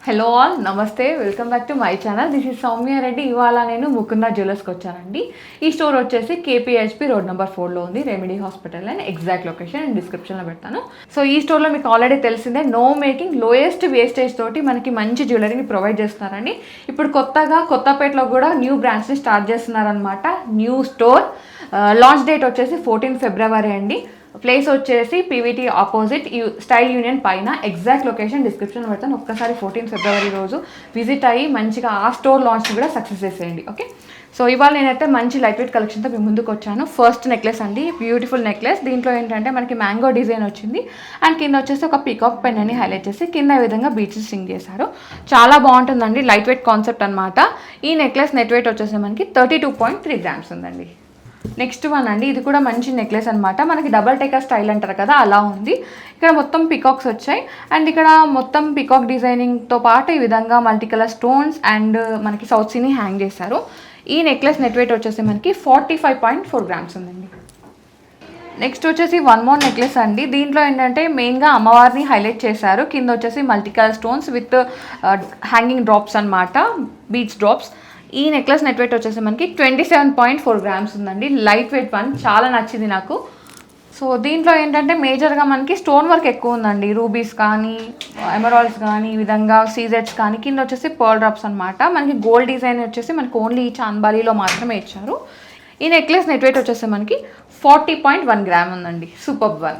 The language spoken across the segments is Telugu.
హలో ఆల్, నమస్తే, welcome back to my channel. This is Soumya Reddy. ఇవాళ నేను ముకుంద జ్యువెలర్స్కి వచ్చానండి. ఈ స్టోర్ వచ్చేసి కేపీహెచ్పి రోడ్ నెంబర్ 4లో ఉంది, remedy hospital. And exact location నేను డిస్క్రిప్షన్లో పెడతాను. సో ఈ స్టోర్లో మీకు ఆల్రెడీ తెలిసిందే, నో మేకింగ్, లోయెస్ట్ వేస్టేజ్ తోటి మనకి మంచి జ్యువెలరీని ప్రొవైడ్ చేస్తున్నారండి. ఇప్పుడు కొత్తగా కొత్తపేటలో కూడా న్యూ బ్రాంచ్ని స్టార్ట్ చేస్తున్నారనమాట. న్యూ స్టోర్ లాంచ్ డేట్ వచ్చేసి 14 ఫిబ్రవరి అండి. ప్లేస్ వచ్చేసి పీవీటీ ఆపోజిట్ స్టైల్ యూనియన్ పైన. ఎగ్జాక్ట్ లొకేషన్ డిస్క్రిప్షన్ పెడతాను. ఒక్కసారి 14 ఫిబ్రవరి రోజు విజిట్ అయ్యి మంచిగా ఆ స్టోర్ లాంచ్ని కూడా సక్సెస్ చేసేయండి. ఓకే, సో ఇవాళ నేనైతే మంచి లైట్ వెయిట్ కలెక్షన్తో మీ ముందుకు వచ్చాను. ఫస్ట్ నెక్లెస్ అండి, బ్యూటిఫుల్ నెక్లెస్. దీంట్లో ఏంటంటే మనకి మ్యాంగో డిజైన్ వచ్చింది అండ్ కింద వచ్చేసి ఒక పీకాక్ పెన్ అని హైలైట్ చేసి కింద ఈ విధంగా బీచెస్ స్టింగ్ చేశారు. చాలా బాగుంటుందండి, లైట్ వెయిట్ కాన్సెప్ట్ అనమాట. ఈ నెక్లెస్ నెట్ వెయిట్ వచ్చేసి మనకి 32.3 గ్రామ్స్ ఉందండి. నెక్స్ట్ వన్ అండి, ఇది కూడా మంచి నెక్లెస్ అనమాట. మనకి డబల్ టేకర్ స్టైల్ అంటారు కదా, అలా ఉంది. ఇక్కడ మొత్తం పికాక్స్ వచ్చాయి అండ్ ఇక్కడ మొత్తం పికాక్ డిజైనింగ్తో పాటు ఈ విధంగా మల్టీ కలర్ స్టోన్స్ అండ్ మనకి సౌత్ సీని హ్యాంగ్ చేశారు. ఈ నెక్లెస్ నెట్ వెయిట్ వచ్చేసి మనకి 45.4 గ్రామ్స్ ఉందండి. నెక్స్ట్ వచ్చేసి వన్ మోర్ నెక్లెస్ అండి. దీంట్లో ఏంటంటే మెయిన్గా అమ్మవారిని హైలైట్ చేశారు. కింద వచ్చేసి multi colour stones with hanging drops అనమాట, బీడ్స్ డ్రాప్స్. ఈ నెక్లెస్ నెట్ వెయిట్ వచ్చేసి మనకి 27.4 గ్రామ్స్ ఉందండి. లైట్ వెయిట్ వన్, చాలా నచ్చింది నాకు. సో దీంట్లో ఏంటంటే మేజర్గా మనకి స్టోన్ వర్క్ ఎక్కువ ఉందండి. రూబీస్ కానీ, ఎమరాల్డ్స్ కానీ, ఈ విధంగా సీజెట్స్ కానీ, కింద వచ్చేసి పర్ల్ డ్రాప్స్ అనమాట. మనకి గోల్డ్ డిజైన్ వచ్చేసి మనకి ఓన్లీ చాంద్బాలీలో మాత్రమే ఇచ్చారు. ఈ నెక్లెస్ నెట్ వెయిట్ వచ్చేసి మనకి 40.1 గ్రామ్ ఉందండి. Super one.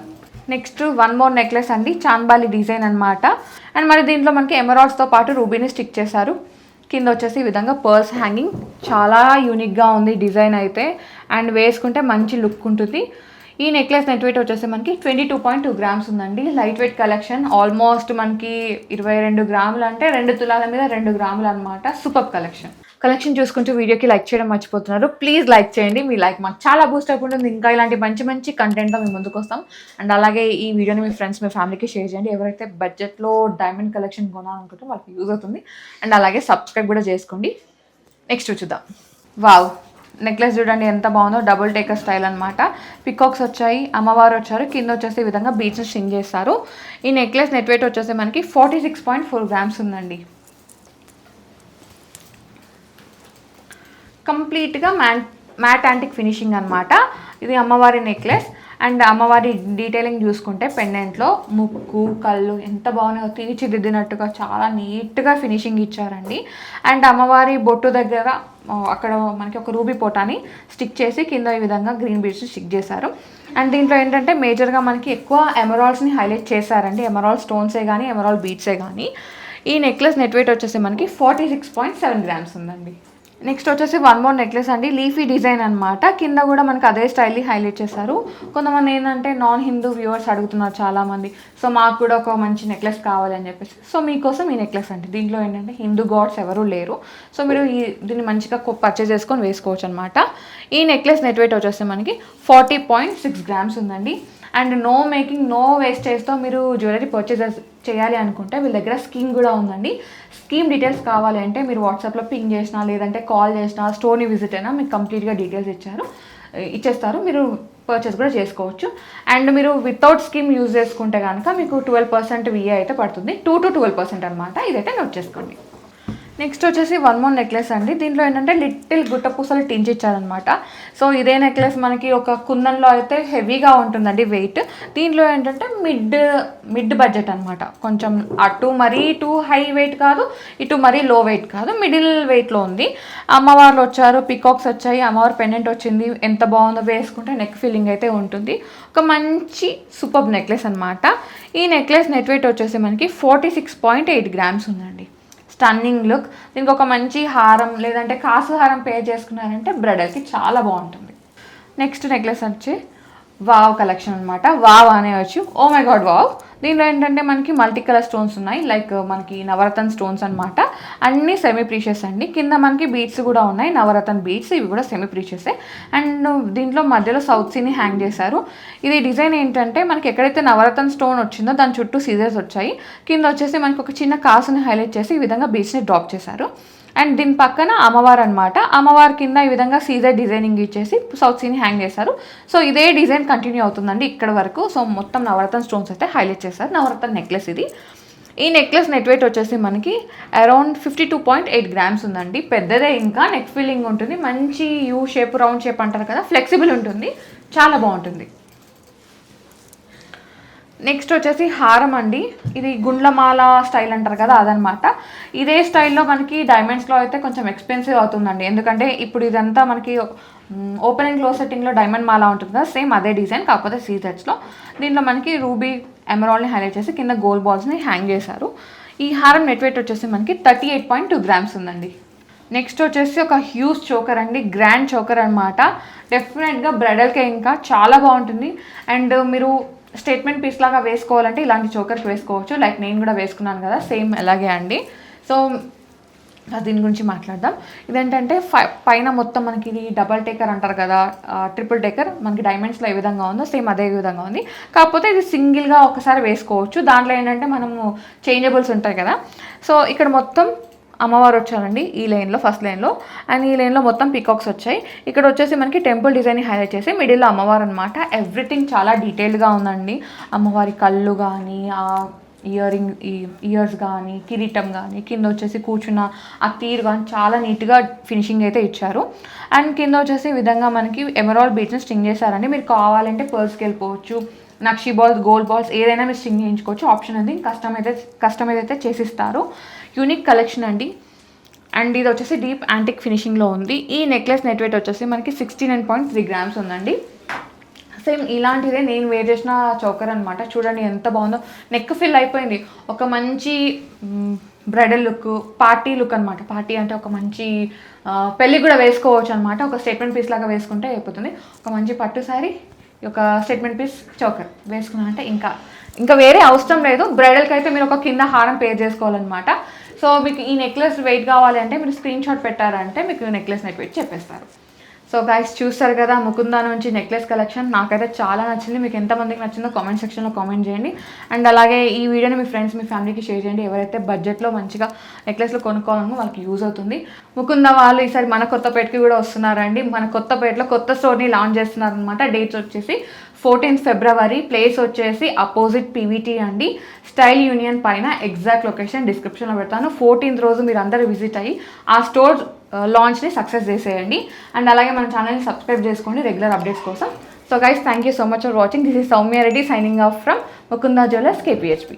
Next one more necklace అండి, చాంద్బాలి డిజైన్ అనమాట. అండ్ మరి దీంట్లో మనకి ఎమరాల్డ్స్తో పాటు రూబీని స్టిక్ చేశారు. కింద వచ్చేసి ఈ విధంగా పర్ల్స్ హ్యాంగింగ్, చాలా యూనిక్గా ఉంది డిజైన్ అయితే. అండ్ వేసుకుంటే మంచి లుక్ ఉంటుంది. ఈ నెక్లెస్ నెట్ వెయిట్ వచ్చేసి మనకి 22.2 గ్రామ్స్ ఉందండి. లైట్ వెయిట్ కలెక్షన్, ఆల్మోస్ట్ మనకి 22 గ్రాములు అంటే 2 తులాల మీద 2 గ్రాములు అనమాట. సూపర్ కలెక్షన్ చూసుకుంటూ వీడియోకి లైక్ చేయడం మర్చిపోతున్నారు. ప్లీజ్ లైక్ చేయండి, మీ లైక్ మాకు చాలా బూస్ట్ అప్ ఉంటుంది. ఇంకా ఇలాంటి మంచి మంచి కంటెంట్తో మేము ముందుకు వస్తాం. అండ్ అలాగే ఈ వీడియోని మీ ఫ్రెండ్స్, మీ ఫ్యామిలీకి షేర్ చేయండి. ఎవరైతే బడ్జెట్లో డైమండ్ కలెక్షన్ కొనాలనుకుంటే వాళ్ళకి యూజ్ అవుతుంది. అండ్ అలాగే సబ్స్క్రైబ్ కూడా చేసుకోండి. నెక్స్ట్ చూద్దాం. వావ్, నెక్లెస్ చూడండి ఎంత బాగుందో. డబుల్ టేకర్ స్టైల్ అనమాట. పికాక్స్ వచ్చాయి, అమ్మవారు వచ్చారు, కింద వచ్చేసి ఈ విధంగా బీడ్స్ స్టింగ్ చేస్తారు. ఈ నెక్లెస్ నెట్ వెయిట్ వచ్చేసి మనకి 46.4 గ్రామ్స్ ఉందండి. కంప్లీట్గా మ్యాట్ యాంటిక్ ఫినిషింగ్ అనమాట. ఇది అమ్మవారి నెక్లెస్. అండ్ అమ్మవారి డీటెయిలింగ్ చూసుకుంటే పెండెంట్లో ముక్కు, కళ్ళు ఎంత బాగున్నాయో, తీర్చిదిద్దినట్టుగా చాలా నీట్గా ఫినిషింగ్ ఇచ్చారండి. అండ్ అమ్మవారి బొట్టు దగ్గర అక్కడ మనకి ఒక రూబీ పోటాని స్టిక్ చేసి కింద ఈ విధంగా గ్రీన్ బీడ్స్ స్టిక్ చేశారు. అండ్ దీంట్లో ఏంటంటే మేజర్గా మనకి ఎక్కువ ఎమరాల్డ్స్ని హైలైట్ చేశారండి. ఎమరాల్డ్ స్టోన్సే కానీ, ఎమరాల్డ్ బీడ్సే కానీ. ఈ నెక్లెస్ నెట్ వెయిట్ వచ్చేసి మనకి 46.7 గ్రామ్స్ ఉందండి. నెక్స్ట్ వచ్చేసి వన్ మోర్ నెక్లెస్ అండి, లీఫీ డిజైన్ అనమాట. కింద కూడా మనకి అదే స్టైల్ని హైలైట్ చేశారు. కొంతమంది ఏంటంటే నాన్ హిందూ వ్యూవర్స్ అడుగుతున్నారు చాలామంది. సో మాకు కూడా ఒక మంచి నెక్లెస్ కావాలి అని చెప్పేసి, సో మీకోసం ఈ నెక్లెస్ అండి. దీంట్లో ఏంటంటే హిందూ గాడ్స్ ఎవరూ లేరు. సో మీరు దీన్ని మంచిగా పర్చేజ్ చేసుకొని వేసుకోవచ్చు అనమాట. ఈ నెక్లెస్ నెట్ వెయిట్ వచ్చేసి మనకి 40.6 గ్రామ్స్ ఉందండి. అండ్ నో మేకింగ్, నో వేస్టేజ్తో మీరు జ్యువెలరీ పర్చేజ్ చేయాలి అనుకుంటే వీళ్ళ దగ్గర స్కీమ్ కూడా ఉందండి. స్కీమ్ డీటెయిల్స్ కావాలి అంటే మీరు వాట్సాప్లో పింగ్ చేసినా, లేదంటే కాల్ చేసినా, స్టోర్ని విజిట్ అయినా మీకు కంప్లీట్గా డీటెయిల్స్ ఇచ్చేస్తారు. మీరు పర్చేస్ కూడా చేసుకోవచ్చు. అండ్ మీరు వితౌట్ స్కీమ్ యూజ్ చేసుకుంటే కనుక మీకు 12% విఏ అయితే పడుతుంది. 2 to 12% అనమాట. ఇదైతే నోట్ చేసుకోండి. నెక్స్ట్ వచ్చేసి వన్ మోర్ నెక్లెస్ అండి. దీంట్లో ఏంటంటే లిటిల్ గుట్ట పూసలు టించి ఇచ్చారనమాట. సో ఇదే నెక్లెస్ మనకి ఒక కుందన్లో అయితే హెవీగా ఉంటుందండి వెయిట్. దీంట్లో ఏంటంటే మిడ్ బడ్జెట్ అనమాట. కొంచెం అటు మరీ టూ హై వెయిట్ కాదు, ఇటు మరీ లో వెయిట్ కాదు, మిడిల్ వెయిట్లో ఉంది. అమ్మవార్లు వచ్చారు, పికాక్స్ వచ్చాయి, అమ్మవారి పెండెంట్ వచ్చింది. ఎంత బాగుందో, వేసుకుంటే నెక్ ఫీలింగ్ అయితే ఉంటుంది. ఒక మంచి సూపర్ నెక్లెస్ అనమాట. ఈ నెక్లెస్ నెట్ వెయిట్ వచ్చేసి మనకి 46.8 గ్రామ్స్ ఉందండి. Stunning look. దీనికి ఒక మంచి హారం లేదంటే కాసు హారం పేర్ చేసుకున్నారంటే బ్రైడల్కి చాలా బాగుంటుంది. నెక్స్ట్ నెక్లెస్ వచ్చి వావ్ కలెక్షన్ అనమాట. వావ్ అనేవచ్చు, ఓ మై గాడ్ వావ్. దీనిలో ఏంటంటే మనకి మల్టీ కలర్ స్టోన్స్ ఉన్నాయి, లైక్ మనకి నవరత్న స్టోన్స్ అనమాట. అన్నీ సెమీ ప్రీషియస్ అండి. కింద మనకి బీడ్స్ కూడా ఉన్నాయి, నవరత్న బీడ్స్, ఇవి కూడా సెమీ ప్రీషియసే. అండ్ దీంట్లో మధ్యలో సౌత్ సీని హ్యాంగ్ చేశారు. ఇది డిజైన్ ఏంటంటే మనకి ఎక్కడైతే నవరత్న స్టోన్ వచ్చిందో దాని చుట్టూ సీజర్స్ వచ్చాయి. కింద వచ్చేసి మనకి ఒక చిన్న కాసుని హైలైట్ చేసి ఈ విధంగా బీడ్స్ని డ్రాప్ చేశారు. అండ్ దీని పక్కన అమ్మవారు అనమాట. అమ్మవారి కింద ఈ విధంగా సీజర్ డిజైనింగ్ ఇచ్చేసి సౌత్ సీని హ్యాంగ్ చేశారు. సో ఇదే డిజైన్ కంటిన్యూ అవుతుందండి ఇక్కడ వరకు. సో మొత్తం నవరత్న స్టోన్స్ అయితే హైలైట్ చేశారు. నవరత్న నెక్లెస్ ఇది. ఈ నెక్లెస్ నెట్ వెయిట్ వచ్చేసి మనకి అరౌండ్ 52.8 గ్రామ్స్ ఉందండి. పెద్దదే, ఇంకా నెక్ ఫిల్లింగ్ ఉంటుంది, మంచి యూ షేప్ రౌండ్ షేప్ అంటారు కదా, ఫ్లెక్సిబుల్ ఉంటుంది, చాలా బాగుంటుంది. నెక్స్ట్ వచ్చేసి హారం అండి. ఇది గుండ్లమాల స్టైల్ అంటారు కదా, అదనమాట. ఇదే స్టైల్లో మనకి డైమండ్స్లో అయితే కొంచెం ఎక్స్పెన్సివ్ అవుతుందండి, ఎందుకంటే ఇప్పుడు ఇదంతా మనకి ఓపెన్ అండ్ క్లోజ్ సెట్టింగ్లో డైమండ్ మాల ఉంటుంది కదా, సేమ్ అదే డిజైన్, కాకపోతే సీజెట్స్లో. దీంట్లో మనకి రూబీ ఎమరాల్డ్ని హైలైట్ చేసి కింద గోల్డ్ బాల్స్ని హ్యాంగ్ చేశారు. ఈ హారం నెట్ వెయిట్ వచ్చేసి మనకి 38.2 గ్రామ్స్ ఉందండి. నెక్స్ట్ వచ్చేసి ఒక హ్యూజ్ చోకర్ అండి, గ్రాండ్ చోకర్ అనమాట. డెఫినెట్గా బ్రైడల్కే ఇంకా చాలా బాగుంటుంది. అండ్ మీరు స్టేట్మెంట్ పీస్ లాగా వేసుకోవాలంటే ఇలాంటి చోకర్స్ వేసుకోవచ్చు. లైక్ నేను కూడా వేసుకున్నాను కదా, సేమ్ అలాగే అండి. సో దీని గురించి మాట్లాడదాం. ఇదేంటంటే పైన మొత్తం మనకి ఇది డబల్ టేకర్ అంటారు కదా, ట్రిపుల్ టేకర్, మనకి డైమండ్స్లో ఏ విధంగా ఉందో సేమ్ అదే విధంగా ఉంది. కాకపోతే ఇది సింగిల్గా ఒకసారి వేసుకోవచ్చు. దాంట్లో ఏంటంటే మనము చేంజబుల్స్ ఉంటాయి కదా. సో ఇక్కడ మొత్తం అమ్మవారు వచ్చారండి ఈ లైన్లో, ఫస్ట్ లైన్లో. అండ్ ఈ లైన్లో మొత్తం పీకాక్స్ వచ్చాయి. ఇక్కడ వచ్చేసి మనకి టెంపుల్ డిజైన్ హైలైట్ చేసి మిడిల్లో అమ్మవారు అనమాట. ఎవ్రీథింగ్ చాలా డీటెయిల్డ్గా ఉందండి. అమ్మవారి కళ్ళు కానీ, ఆ ఇయర్స్ కానీ, కిరీటం కానీ, కింద వచ్చేసి కూర్చున్న ఆ తీరు కానీ చాలా నీట్గా ఫినిషింగ్ అయితే ఇచ్చారు. అండ్ కింద వచ్చేసి ఈ విధంగా మనకి ఎమరాల్డ్ బీడ్స్ని స్టింగ్ చేశారండి. మీరు కావాలంటే పర్స్కి వెళ్ళిపోవచ్చు, నక్షి బాల్స్, గోల్డ్ బాల్స్ ఏదైనా మీరు స్టింగ్ చేయించుకోవచ్చు. ఆప్షన్ అది కస్టమైజ్ అయితే చేసిస్తారు. యూనిక్ కలెక్షన్ అండి. అండ్ ఇది వచ్చేసి డీప్ యాంటిక్ ఫినిషింగ్లో ఉంది. ఈ నెక్లెస్ నెట్ వెయిట్ వచ్చేసి మనకి 69.3 గ్రామ్స్ ఉందండి. సేమ్ ఇలాంటిదే నేను వేర్ చేసిన చౌకర్ అనమాట. చూడండి ఎంత బాగుందో, నెక్ ఫిల్ అయిపోయింది. ఒక మంచి బ్రైడల్ లుక్, పార్టీ లుక్ అనమాట. పార్టీ అంటే ఒక మంచి పెళ్ళి కూడా వేసుకోవచ్చు అనమాట. ఒక స్టేట్మెంట్ పీస్ లాగా వేసుకుంటే అయిపోతుంది. ఒక మంచి పట్టు శారీ, ఒక స్టేట్మెంట్ పీస్ చౌకర్ వేసుకున్నారంటే ఇంకా వేరే అవసరం లేదు. బ్రైడల్కి అయితే మీరు ఒక కింద హారం పేర్ చేసుకోవాలన్నమాట. సో మీకు ఈ నెక్లెస్ వెయిట్ కావాలి అంటే మీరు స్క్రీన్ షాట్ పెట్టారంటే మీకు నెక్లెస్ నెట్ వెయిట్ చెప్పేస్తారు. సో గైస్ చూస్తారు కదా ముకుందా నుంచి నెక్లెస్ కలెక్షన్. నాకైతే చాలా నచ్చింది. మీకు ఎంతమందికి నచ్చిందో కామెంట్ సెక్షన్లో కామెంట్ చేయండి. అండ్ అలాగే ఈ వీడియోని మీ ఫ్రెండ్స్, మీ ఫ్యామిలీకి షేర్ చేయండి. ఎవరైతే బడ్జెట్లో మంచిగా నెక్లెస్లు కొనుక్కోవాలనో వాళ్ళకి యూజ్ అవుతుంది. ముకుందా వాళ్ళు ఈసారి మన కొత్తపేటకి కూడా వస్తున్నారండి. మన కొత్తపేటలో కొత్త స్టోర్ని లాంచ్ చేస్తున్నారనమాట. డేట్స్ వచ్చేసి 14th ఫిబ్రవరి, ప్లేస్ వచ్చేసి అపోజిట్ పీవీటీ అండి, స్టైల్ యూనియన్ పైన. ఎగ్జాక్ట్ లొకేషన్ డిస్క్రిప్షన్లో పెడతాను. 14th రోజు మీరు అందరూ విజిట్ అయ్యి ఆ స్టోర్ లాంచ్ని సక్సెస్ చేసేయండి. అండ్ అలాగే మన ఛానల్ని సబ్స్క్రైబ్ చేసుకోండి రెగ్యులర్ అప్డేట్స్ కోసం. So guys thank you so much for watching. This is Soumya Reddy signing off from Mukunda jewellers, KPHP.